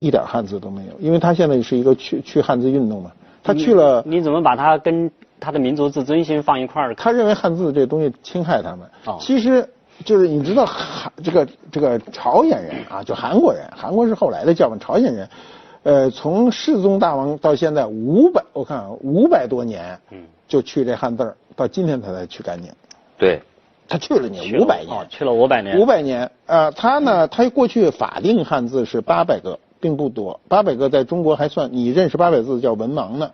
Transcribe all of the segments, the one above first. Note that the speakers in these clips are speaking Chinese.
一点汉字都没有，因为他现在是一个去汉字运动嘛，他去了。你怎么把他跟他的民族自尊心放一块儿？他认为汉字这东西侵害他们。哦，其实就是你知道这个朝鲜人啊，就韩国人，韩国是后来的叫法，朝鲜人，从世宗大王到现在我看啊500多年，就去这汉字儿，到今天他才去干净。对。他去了你500年，去了500年。500年，他呢，他过去法定汉字是800个，并不多。800个在中国还算，你认识800字叫文盲呢。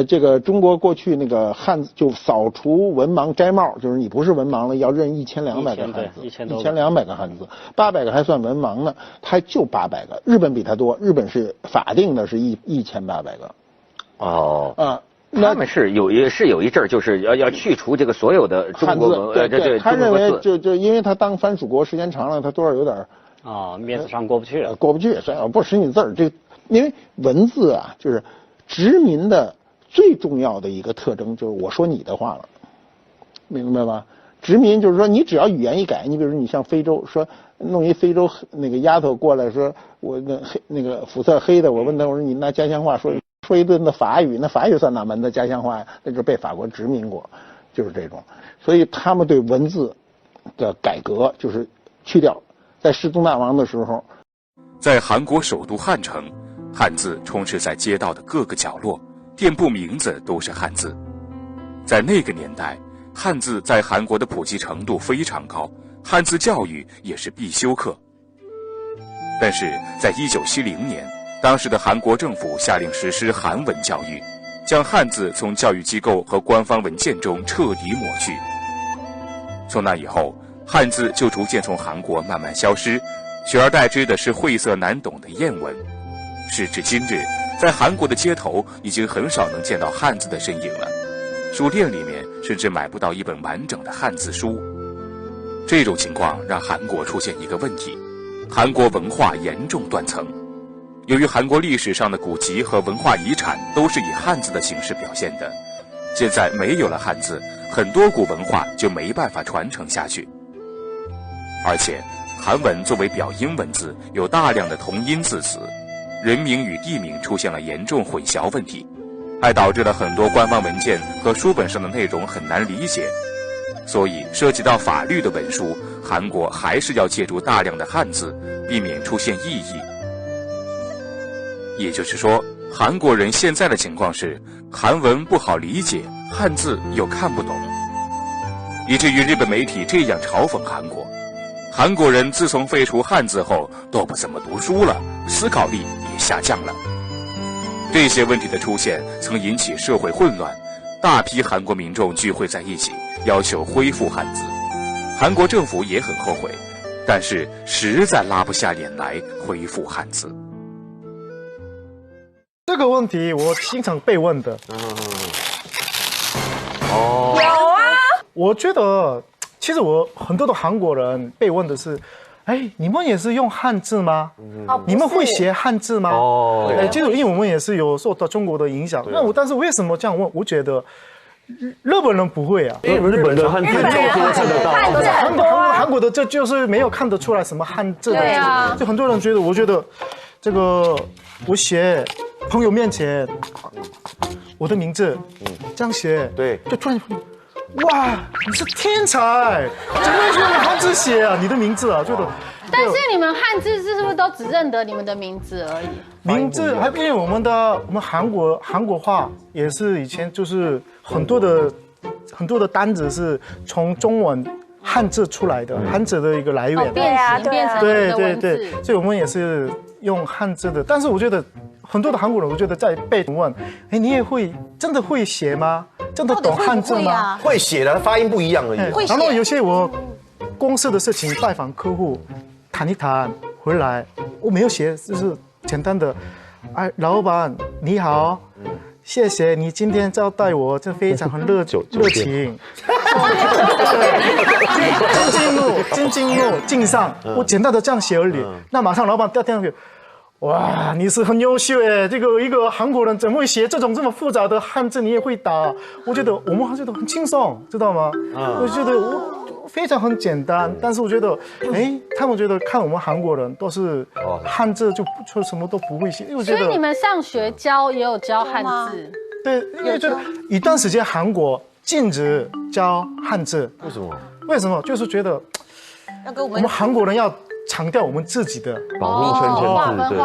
这个中国过去那个汉字就扫除文盲摘帽，就是你不是文盲了，要认1200个汉字，1200个汉字，800个还算文盲呢，他就800个。日本比他多，日本是法定的是1800个。哦。他们是有一阵儿，就是要去除这个所有的中国汉字，对，他认为就因为他当藩属国时间长了，他多少有点面子上过不去了，过不去，所以我不识你字儿。这因为文字啊，就是殖民的最重要的一个特征，就是我说你的话了，明白吧？殖民就是说，你只要语言一改，你比如说你像非洲，说弄一非洲那个丫头过来说，我那个肤色黑的，我问他，我说你拿家乡话说一顿的法语，那法语算哪门的家乡话呀？那就是被法国殖民过，就是这种。所以他们对文字的改革就是去掉。在世宗大王的时候，在韩国首都汉城，汉字充斥在街道的各个角落，店铺名字都是汉字。在那个年代，汉字在韩国的普及程度非常高，汉字教育也是必修课。但是在1970年，当时的韩国政府下令实施韩文教育，将汉字从教育机构和官方文件中彻底抹去。从那以后，汉字就逐渐从韩国慢慢消失，取而代之的是晦涩难懂的谚文。时至今日，在韩国的街头已经很少能见到汉字的身影了，书店里面甚至买不到一本完整的汉字书。这种情况让韩国出现一个问题：韩国文化严重断层。由于韩国历史上的古籍和文化遗产都是以汉字的形式表现的，现在没有了汉字，很多古文化就没办法传承下去。而且韩文作为表音文字，有大量的同音字词，人名与地名出现了严重混淆问题，还导致了很多官方文件和书本上的内容很难理解。所以涉及到法律的文书，韩国还是要借助大量的汉字，避免出现异议。也就是说，韩国人现在的情况是，韩文不好理解，汉字又看不懂，以至于日本媒体这样嘲讽韩国：韩国人自从废除汉字后，都不怎么读书了，思考力也下降了。这些问题的出现曾引起社会混乱，大批韩国民众聚会在一起，要求恢复汉字。韩国政府也很后悔，但是实在拉不下脸来恢复汉字。这个问题我经常被问的。有啊。我觉得，其实我很多的韩国人被问的是，哎，你们也是用汉字吗？你们会写汉字吗？就是因为我们也是有受到中国的影响。那但是为什么这样问？我觉得日本人不会啊，因为日本的汉字都看得到，韩国的这就是没有看得出来什么汉字的，就很多人觉得，我觉得这个我写朋友面前我的名字，这样写，对，就突然。哇，你是天才！怎么会用汉字写啊？你的名字啊，觉得。但是你们汉字是不是都只认得你们的名字而已？名字还因为我们韩国话也是以前就是很多的单子是从中文汉字出来的，汉字的一个来源。变成对，所以我们也是用汉字的。但是我觉得很多的韩国人，我觉得在被问，哎，你也真的会写吗？真的懂汉字吗？会写的，发音不一样而已。然后有些我公司的事情拜访客户，谈一谈回来，我没有写，就是简单的，哎，老板你好，谢谢你今天招待我，这非常热情。津怒敬上，我简单的这样写而已。那马上老板掉电话给。哇，你是很优秀哎！这个一个韩国人怎么会写这么复杂的汉字？你也会打？我觉得我们还觉得很轻松，知道吗？我觉得我非常很简单，但是我觉得，他们觉得看我们韩国人都是汉字就什么都不会写，因为我觉得。所以你们上学也有教汉字？对，因为就一段时间韩国禁止教汉字。为什么？为什么？就是觉得我们韩国人要强调我们自己的保护先见字，对。